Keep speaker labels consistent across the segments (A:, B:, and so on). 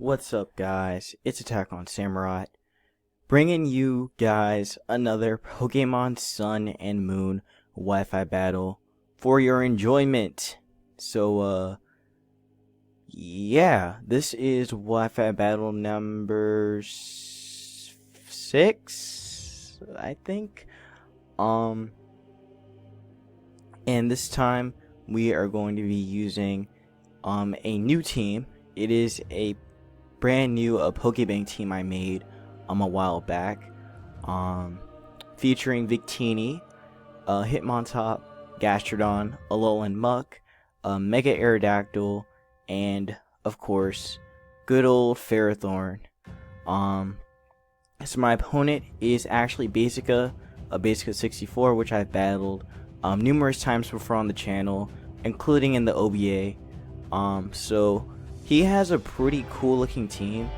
A: What's up, guys? It's AttackonSamurott, bringing you guys another Pokemon Sun and Moon Wi-Fi battle for your enjoyment. So, yeah, this is Wi-Fi battle number 6, I think. And this time we are going to be using a new team. It is a brand new Pokebank team I made a while back, featuring Victini, Hitmontop, Gastrodon, Alolan Muck, Mega Aerodactyl, and of course good old Ferrothorn. So my opponent is actually Basica, a Basica 64, which I've battled numerous times before on the channel, including in the OBA. So he has a pretty cool looking team.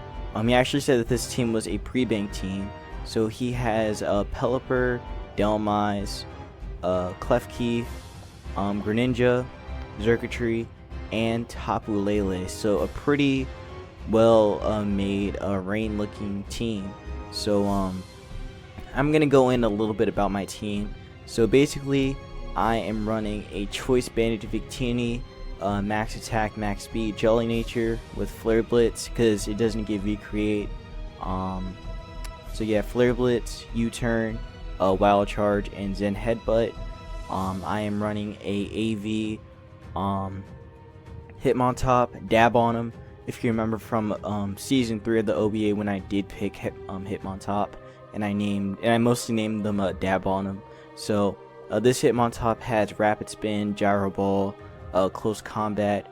A: He actually said that this team was a pre-bank team. So he has Pelipper, Delmise, Klefki, Greninja, Xurkitree, and Tapu Lele. So a pretty well made rain looking team. So I'm gonna go in a little bit about my team. So basically I am running a Choice Banded Victini, max attack, max speed, Jolly Nature with Flare Blitz because it doesn't give Recreate. So yeah, Flare Blitz, U-Turn, Wild Charge, and Zen Headbutt. I am running a AV Hitmontop, dab on him. If you remember from season 3 of the OBA when I did pick Hitmontop, and I mostly named them dab on him. So this Hitmontop has Rapid Spin, Gyro Ball, Close Combat,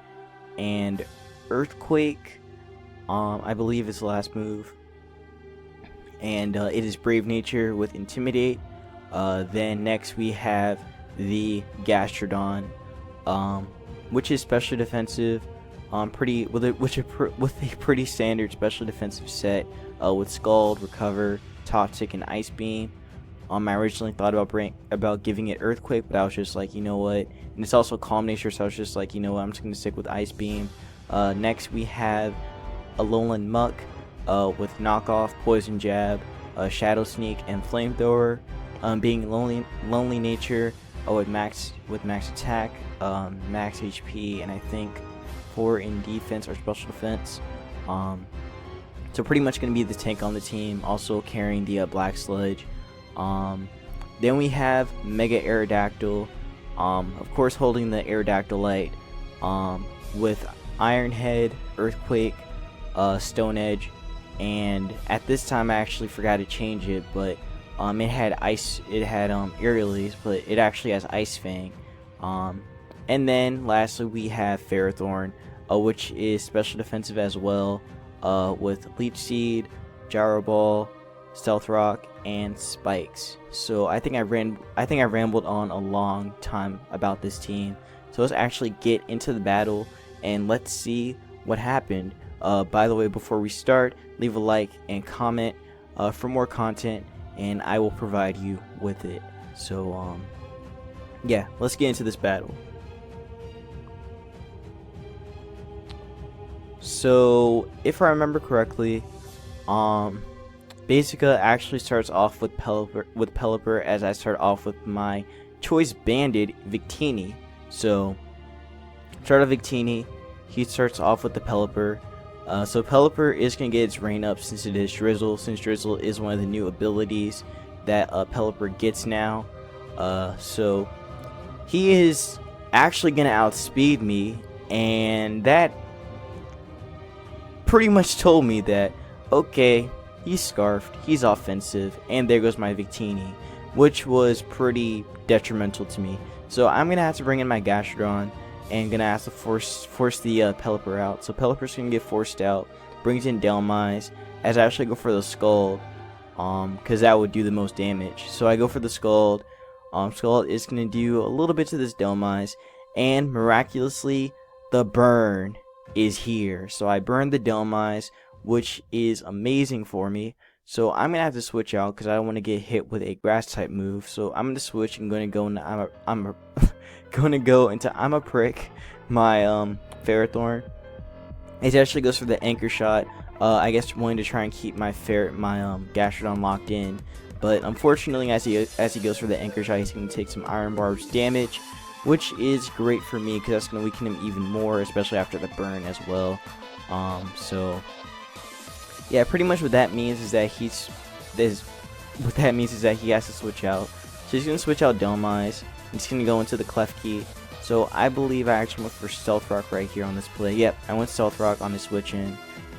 A: and Earthquake, I believe is the last move. And it is Brave Nature with Intimidate. Then next we have the Gastrodon, which is special defensive, with a pretty standard special defensive set, with Scald, Recover, Toxic, and Ice Beam. I originally thought about giving it Earthquake, but I was just like, you know what? And it's also Calm Nature, so I was just like, you know what? I'm just going to stick with Ice Beam. Next, we have Alolan Muck with Knockoff, Poison Jab, Shadow Sneak, and Flamethrower. Being Lonely Nature with max attack, max HP, and I think 4 in defense or special defense. So pretty much going to be the tank on the team, also carrying the Black Sludge. Then we have Mega Aerodactyl, of course holding the Aerodactylite, with Iron Head, Earthquake, Stone Edge, and at this time I actually forgot to change it, but it had Aerialise, but it actually has Ice Fang. And then lastly we have Ferrothorn, which is special defensive as well, with Leech Seed, Gyro Ball, Stealth Rock, and Spikes. So I think I rambled on a long time about this team. So let's actually get into the battle and let's see what happened. By the way, before we start, leave a like and comment for more content, and I will provide you with it. So yeah, let's get into this battle. So if I remember correctly, Basica actually starts off with Pelipper, as I start off with my Choice Banded Victini. So start off Victini, he starts off with the Pelipper. So Pelipper is going to get its rain up since it is Drizzle, since Drizzle is one of the new abilities that Pelipper gets now. So he is actually going to outspeed me, and that pretty much told me that, okay, he's Scarfed, he's offensive, and there goes my Victini, which was pretty detrimental to me. So I'm going to have to bring in my Gastrodon, and going to have to force the Pelipper out. So Pelipper's going to get forced out, brings in Delmise, as I actually go for the Scald, because that would do the most damage. So I go for the Scald. Scald is going to do a little bit to this Delmise, and miraculously, the burn is here. So I burned the Delmise, which is amazing for me. So I'm going to have to switch out because I don't want to get hit with a grass type move. So I'm going to switch and going to go into I'm a Prick, my Ferrothorn. It actually goes for the anchor shot. I guess wanting to try and keep my Gastrodon locked in, but unfortunately, as he goes for the anchor shot, he's going to take some Iron Barbs damage, which is great for me because that's going to weaken him even more, especially after the burn as well. So yeah, pretty much what that means is that he has to switch out. So he's going to switch out Dome-Eyes. He's going to go into the Klefki. So I believe I actually went for Stealth Rock right here on this play. Yep, I went Stealth Rock on the switch in.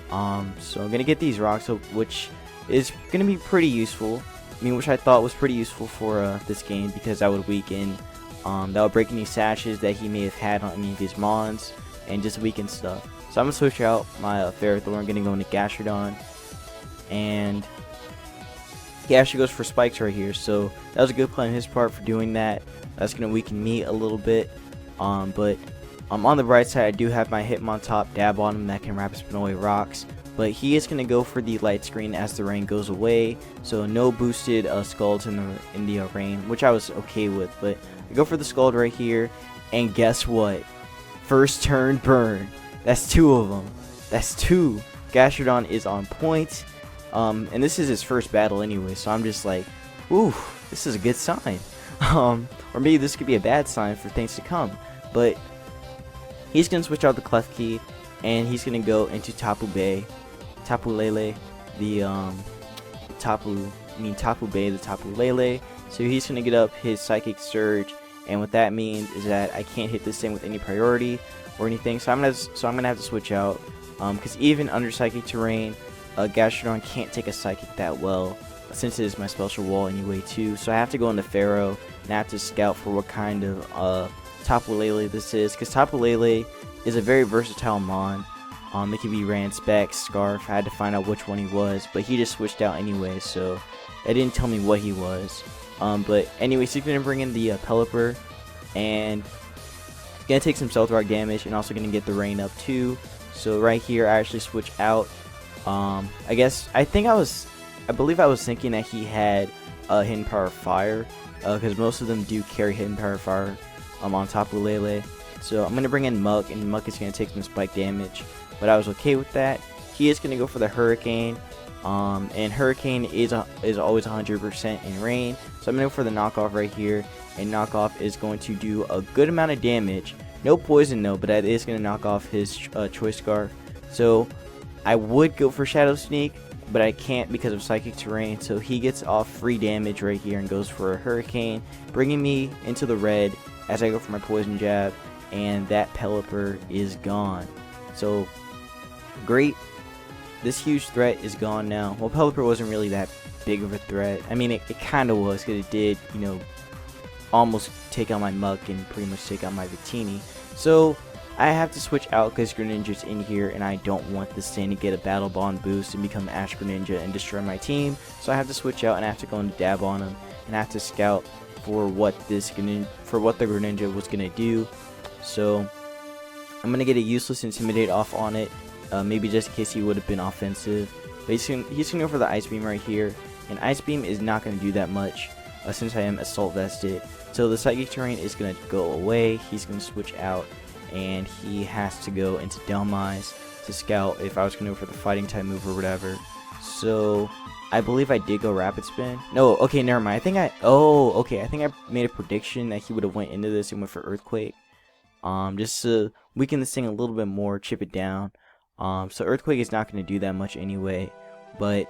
A: So I'm going to get these rocks, which is going to be pretty useful. I mean, which I thought was pretty useful for this game because that would weaken, that would break any sashes that he may have had on any of his mons and just weaken stuff. So I'm going to switch out my Ferrothorn. I'm going to go into Gastrodon. And he actually goes for spikes right here. So that was a good play on his part for doing that. That's going to weaken me a little bit. But on the right side, I do have my Hitmontop dab on him that can rapid spin away rocks. But he is going to go for the light screen as the rain goes away. So no boosted skulls in the rain, which I was okay with. But I go for the Scald right here. And guess what? First turn burn. That's 2 of them. That's 2. Gastrodon is on point. And this is his first battle anyway. So I'm just like, ooh, this is a good sign. Or maybe this could be a bad sign for things to come. But he's going to switch out the Klefki, and he's going to go into Tapu Lele, the Tapu Lele. So he's going to get up his Psychic Surge, and what that means is that I can't hit this thing with any priority or anything. So I'm gonna have to switch out, because even under Psychic Terrain, Gastrodon can't take a Psychic that well, since it is my special wall anyway too. So I have to go into Pharaoh, and I have to scout for what kind of Tapu Lele this is, because Tapu Lele is a very versatile mon. It can be Rand, Specs, Scarf. I had to find out which one he was, but he just switched out anyway, so it didn't tell me what he was. But anyway, so he's going to bring in the Pelipper, and he's going to take some Stealth Rock damage, and also going to get the rain up too. So right here, I actually switch out. I believe I was thinking that he had Hidden Power Fire, because most of them do carry Hidden Power Fire on Tapu Lele. So I'm going to bring in Muck, and Muck is going to take some spike damage, but I was okay with that. He is going to go for the Hurricane, and Hurricane is always 100% in rain. So I'm going to go for the Knockoff right here, and Knockoff is going to do a good amount of damage. No poison though, but that is going to knock off his Choice Scarf. So I would go for Shadow Sneak, but I can't because of Psychic Terrain. So he gets off free damage right here and goes for a Hurricane, bringing me into the red as I go for my Poison Jab, and that Pelipper is gone. So great. This huge threat is gone now. Well, Pelipper wasn't really that big of a threat. I mean, it kind of was, because it did, you know, almost take out my Muck and pretty much take out my Victini. So I have to switch out because Greninja's in here, and I don't want this thing to get a Battle Bond boost and become Ash Greninja and destroy my team. So I have to switch out, and I have to go and dab on him, and I have to scout for what the Greninja was gonna do. So I'm gonna get a useless Intimidate off on it, maybe just in case he would have been offensive. But he's gonna go for the Ice Beam right here, and Ice Beam is not gonna do that much since I am Assault Vested. So the Psychic Terrain is gonna go away. He's gonna switch out, and he has to go into Dome-Eyes to scout if I was gonna go for the Fighting type move or whatever. So I believe I did go Rapid Spin. No, okay, never mind. I think I made a prediction that he would have went into this and went for Earthquake. Just to weaken this thing a little bit more, chip it down. So Earthquake is not going to do that much anyway, but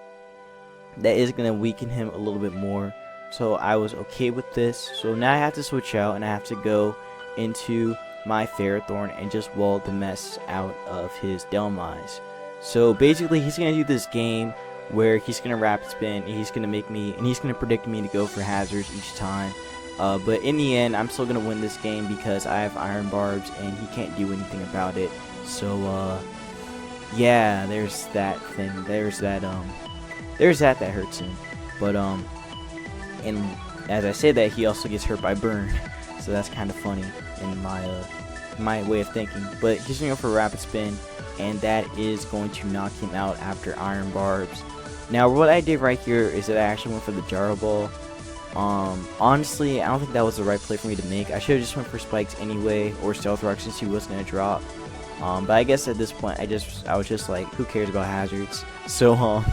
A: that is going to weaken him a little bit more. So I was okay with this. So now I have to switch out, and I have to go into my Ferrothorn and just wall the mess out of his Dome-Eyes. So basically, he's going to do this game where he's going to Rapid Spin, and he's going to predict me to go for hazards each time. But in the end, I'm still going to win this game because I have Iron Barbs, and he can't do anything about it. So, yeah, there's that thing. There's that hurts him. But, and as I say that, he also gets hurt by burn. So that's kind of funny in my way of thinking. But he's going to go for Rapid Spin, and that is going to knock him out after Iron Barbs. Now, what I did right here is that I actually went for the Gyro Ball. Honestly, I don't think that was the right play for me to make. I should have just went for Spikes anyway, or Stealth Rock since he was going to drop. But I guess at this point I was just like, who cares about hazards? So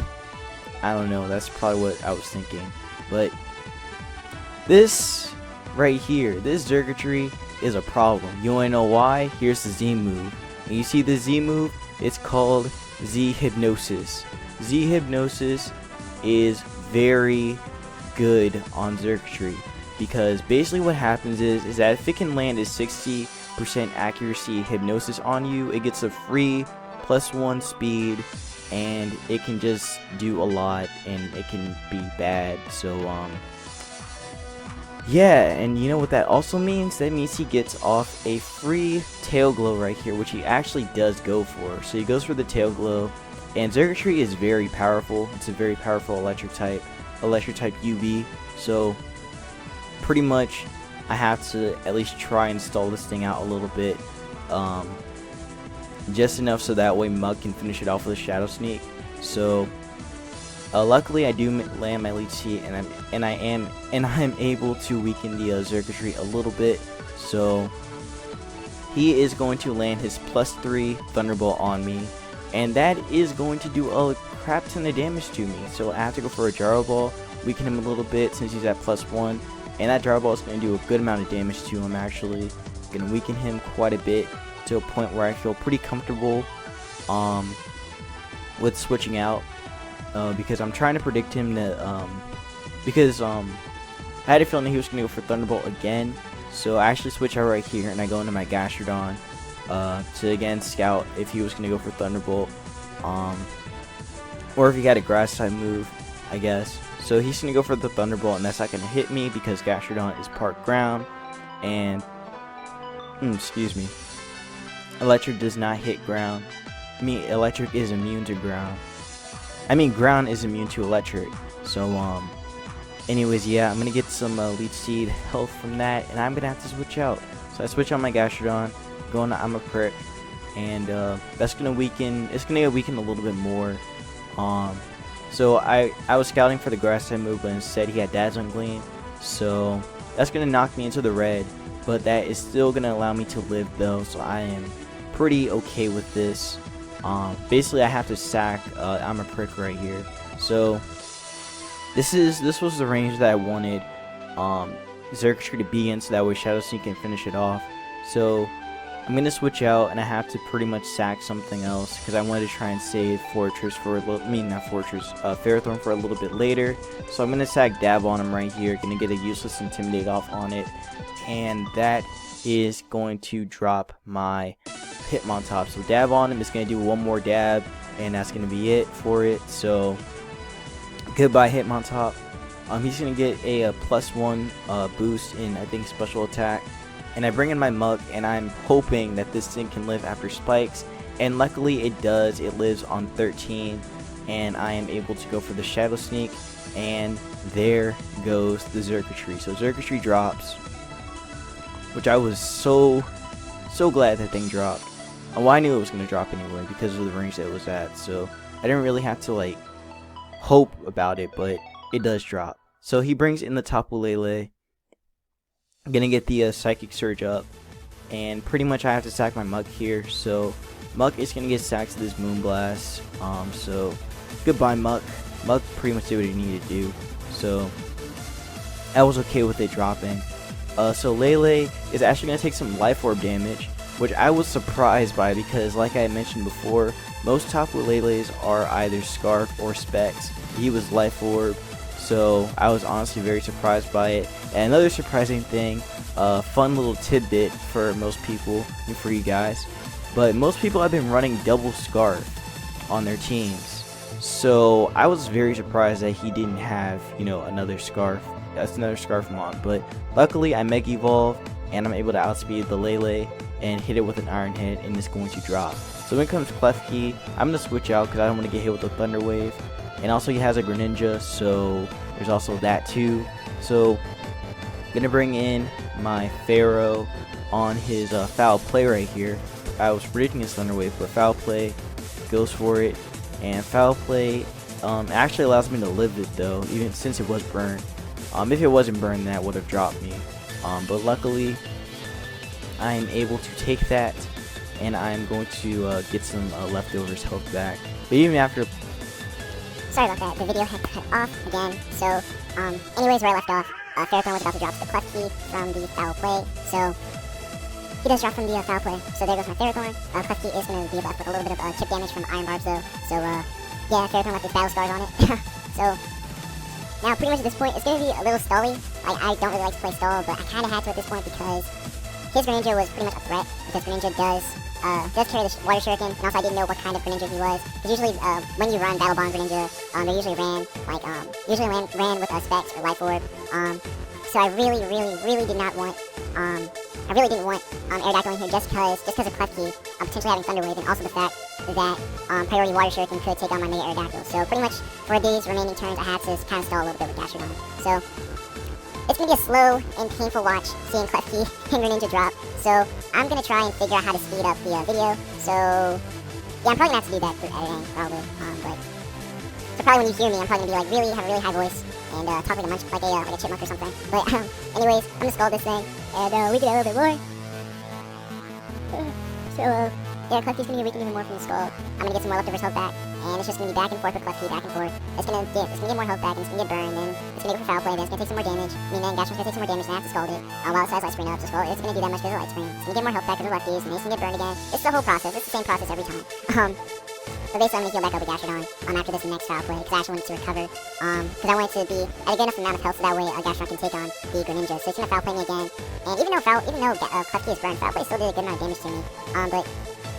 A: I don't know, that's probably what I was thinking. But this right here, this circuitry is a problem. You wanna know why? Here's the Z move. And you see the Z move? It's called Z Hypnosis. Z Hypnosis is very good on circuitry, because basically what happens is that if it can land a 60% accuracy hypnosis on you, it gets a free +1 speed, and it can just do a lot, and it can be bad. So yeah, and you know what that also means? That means he gets off a free tail glow right here, which he actually does go for. So he goes for the tail glow, and circuitry is very powerful. It's a very powerful electric type UV. So pretty much I have to at least try and stall this thing out a little bit, just enough so that way Mug can finish it off with a Shadow Sneak. So luckily I do land my lead seat, and I am able to weaken the circuitry a little bit. So he is going to land his +3 Thunderbolt on me, and that is going to do a crap ton of damage to me. So I have to go for a Gyro Ball, weaken him a little bit since he's at +1, and that Gyro Ball is going to do a good amount of damage to him. Actually, going to weaken him quite a bit to a point where I feel pretty comfortable with switching out, because I'm trying to predict him to because I had a feeling that he was going to go for Thunderbolt again. So I actually switch out right here, and I go into my Gastrodon to again scout if he was going to go for Thunderbolt, or if he had a grass type move, I guess. So he's going to go for the Thunderbolt, and that's not going to hit me because Gastrodon is part ground, and excuse me, electric does not hit ground. I mean, electric is immune to ground. I mean, ground is immune to electric. So anyways, yeah, I'm gonna get some Leech Seed health from that, and I'm gonna have to switch out. So I switch on my Gastrodon, go into I'm a Prick, and that's gonna weaken. It's gonna get weakened a little bit more. So I was scouting for the grass type move, but instead he had Dazzling Gleam. So that's gonna knock me into the red, but that is still gonna allow me to live though. So I am pretty okay with this. Basically I have to sack I'm a Prick right here. So this was the range that I wanted circuitry to be in, so that way Shadow Sneak can finish it off. So I'm gonna switch out, and I have to pretty much sack something else because I wanted to try and save Fortress for a little, Ferrothorn for a little bit later. So I'm gonna sack Dab on him right here, gonna get a useless Intimidate off on it, and that is going to drop my Hitmontop. So Dab on him is gonna do one more dab, and that's gonna be it for it. So goodbye Hitmontop. He's gonna get a +1 boost in, I think, special attack, and I bring in my Mug, and I'm hoping that this thing can live after spikes, and luckily it does. It lives on 13, and I am able to go for the Shadow Sneak, and there goes the circuitry. So circuitry drops, which I was so glad that thing dropped. Well, I knew it was gonna drop anyway because of the range that it was at, so I didn't really have to like hope about it, but it does drop. So he brings in the Tapu Lele. I'm gonna get the Psychic Surge up, and pretty much I have to sack my Mug here. So Mug is gonna get sacked to this Moonblast. So goodbye Mug. Mug pretty much did what he needed to do. So I was okay with it dropping. So Lele is actually gonna take some Life Orb damage, which I was surprised by because, like I mentioned before, most Tapu Leles are either Scarf or Specs. He was Life Orb, so I was honestly very surprised by it. And another surprising thing, fun little tidbit for most people and for you guys, but most people have been running double Scarf on their teams. So I was very surprised that he didn't have, another Scarf. That's another Scarf mod. But luckily I Mega Evolve, and I'm able to outspeed the Lele and hit it with an Iron Head, and it's going to drop. So when it comes Klefki, I'm going to switch out because I don't want to get hit with the Thunder Wave. And also he has a Greninja, so there's also that too. So I'm going to bring in my Pharaoh on his Foul Play right here. I was predicting his Thunder Wave, but Foul Play goes for it. And Foul Play actually allows me to live it though, even since it was burned. If it wasn't burned, that would have dropped me. But luckily, I am able to take that, and I'm going to get some leftovers health back. But even after...
B: Sorry about that, the video had cut off again. So, anyways, where I left off, Ferrothorn was about to drop the Clef Key from the foul play. So, he does drop from the foul play. So there goes my Ferrothorn. Clef Key is going to be left with a little bit of chip damage from Iron Barbs though. So, yeah, Ferrothorn left his battle scars on it. So, now pretty much at this point, it's going to be a little stally. I don't really like to play stall, but I kind of had to at this point because his Greninja was pretty much a threat. Because Greninja does carry the Water Shuriken, and also I didn't know what kind of Greninja he was. Because usually, when you run Battle Bond Greninja, they usually ran with Specs or Life Orb. So I really did not want, I really didn't want Aerodactyl in here just because of Clef Key, potentially having Thunder Wave, and also the fact that Priority Water Shuriken could take on my Mega Aerodactyl. So pretty much for these remaining turns, I had to kind of stall a little bit with Gastrodon. So it's going to be a slow and painful watch seeing Clef Key and Greninja drop. So I'm going to try and figure out how to speed up the video. So yeah, I'm probably going to have to do that through editing, probably. So probably when you hear me, I'm probably going to be like have a really high voice and talk like a chipmunk or something. But anyways, I'm going to skull this thing, and we get a little bit more. Yeah, Clef Key's going to be weakened even more from the skull. I'm going to get some more leftovers health back, and it's just going to be back and forth with Clef Key, back and forth. It's going to get more health back, and it's going to get burned, and it's going to go for foul play, then it's going to take some more damage. I mean, then Gastrodon's going to take some more damage, and I have to scald it. While it has Light Screen up, so scald it's going to do that much because of Light Screen. It's going to get more health back because of lefties, and it's going to get burned again. It's the whole process. It's the same process every time. But basically, I'm going to heal back up with Gastrodon after this next foul play, because I actually wanted to recover. Because I want it to be at a good enough amount of health so that way Gastrodon can take on the Greninja. So it's going to foul play me again. And even though Clef Key is burned, foul play still did a good amount of damage to me. But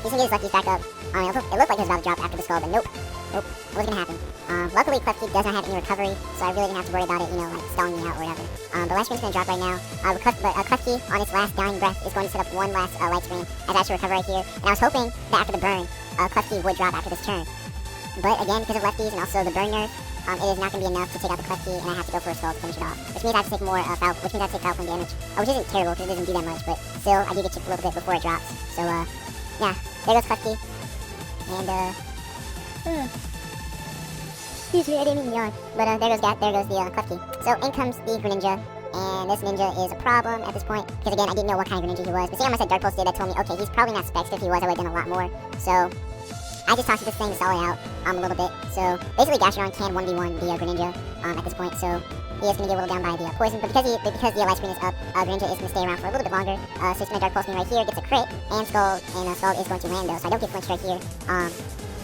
B: he's going to get his lefties back up. It looked like he was about to drop after the skull, but nope, it wasn't going to happen. Luckily, Clef Key does not have any recovery, so I really didn't have to worry about it, like stalling me out or whatever. But Light Screen's going to drop right now. Clef Key, on its last dying breath, is going to set up one last Light Screen as I should recover right here. And I was hoping that after the burn, Clef Key would drop after this turn. But again, because of lefties and also the burn nerf, it is not going to be enough to take out the Clef Key, and I have to go for a skull to finish it off. Which means I have to take more foul point damage, which isn't terrible because it doesn't do that much, but still, I do get chipped a little bit before it drops. So, yeah, there goes Clef Key. And, excuse me, I didn't mean to yawn. But there goes the Clef Key. So in comes the Greninja, and this Ninja is a problem at this point, because again, I didn't know what kind of Greninja he was. But seeing how much that Dark Pulse did, that told me, okay, he's probably not Specs. If he was, I would have done a lot more. So I just tossed this thing to stall it out a little bit. So basically, Gastrodon can 1v1 the Greninja at this point. So he is going to get whittled down by the poison, but because the Light Screen is up, Greninja is going to stay around for a little bit longer. So he's going to Dark Pulse me right here, gets a crit, and Skull is going to rando, so I don't get flinched right here.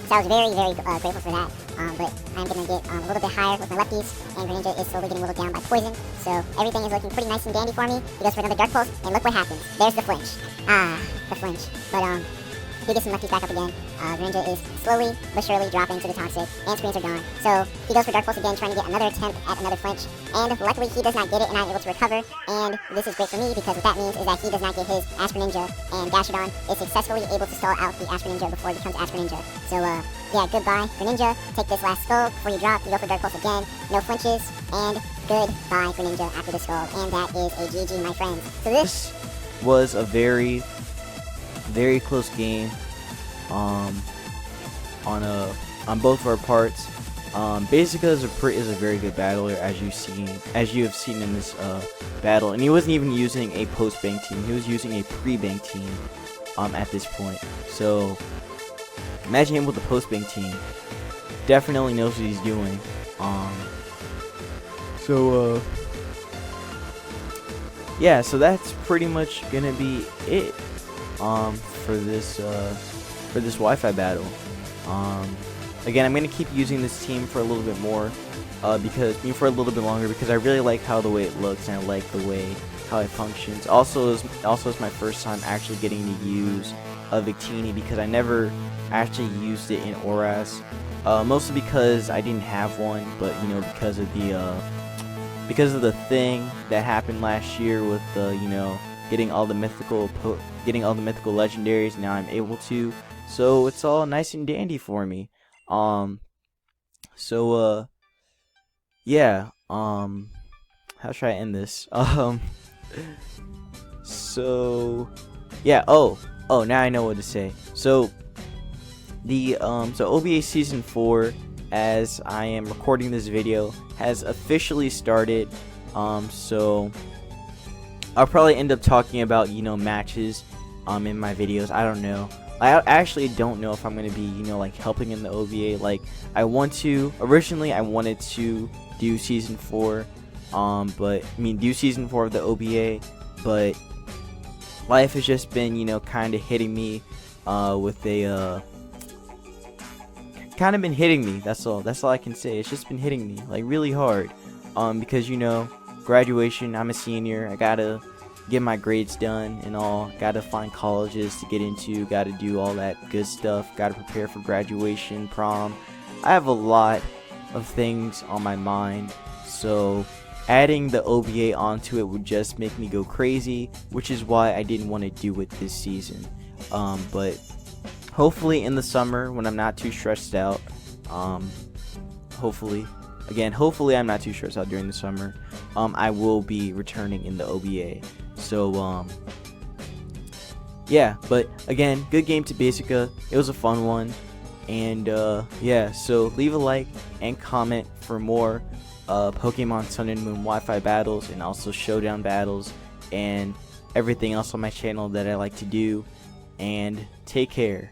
B: So I was very grateful for that. But I'm going to get a little bit higher with my lefties, and Greninja is slowly getting whittled down by poison. So everything is looking pretty nice and dandy for me. He goes for another Dark Pulse, and look what happens. There's the flinch. The flinch. But he gets some lefties back up again. Greninja is slowly but surely dropping to the toxic, and screens are gone. So he goes for Dark Pulse again, trying to get another attempt at another flinch. And luckily he does not get it, and I'm able to recover. And this is great for me because what that means is that he does not get his Ash Greninja, and Gastrodon is successfully able to stall out the Ash Greninja before it becomes Ash Greninja. So yeah, goodbye Greninja. Take this last skull before you drop. You go for Dark Pulse again. No flinches, and goodbye Greninja after the skull. And that is a GG, my friends. So this
A: was a very close game on both of our parts. Basica is a very good battler, as you have seen in this battle, and he wasn't even using a post bank team. He was using a pre bank team at this point. So imagine him with a post bank team. Definitely knows what he's doing. Yeah, so that's pretty much gonna be it for this Wi-Fi battle. Again, I'm gonna keep using this team for a little bit more, for a little bit longer, because I really like the way it looks, and I like the way how it functions. Also, it's my first time actually getting to use a Victini, because I never actually used it in ORAS, mostly because I didn't have one, but because of the thing that happened last year with getting all the mythical legendaries. Now I'm able to, so it's all nice and dandy for me. Yeah, how should I end this? So yeah, oh, now I know what to say. So OBA Season 4, as I am recording this video, has officially started. So I'll probably end up talking about matches in my videos. I don't know. I actually don't know if I'm gonna be, you know, like helping in the OVA. Like originally I wanted to do season 4, do season 4 of the OVA, but life has just been, you know, kind of hitting me kind of been hitting me. That's all I can say. It's just been hitting me like really hard, because, you know, graduation, I'm a senior, I gotta get my grades done and all, gotta find colleges to get into, gotta do all that good stuff, gotta prepare for graduation, prom. I have a lot of things on my mind, so adding the OVA onto it would just make me go crazy, which is why I didn't want to do it this season. But hopefully in the summer, when I'm not too stressed out, hopefully I'm not too stressed out during the summer, I will be returning in the OVA. So yeah, but again, good game to Basica. It was a fun one, and yeah, so leave a like and comment for more Pokemon Sun and Moon Wi-Fi battles, and also showdown battles, and everything else on my channel that I like to do. And take care.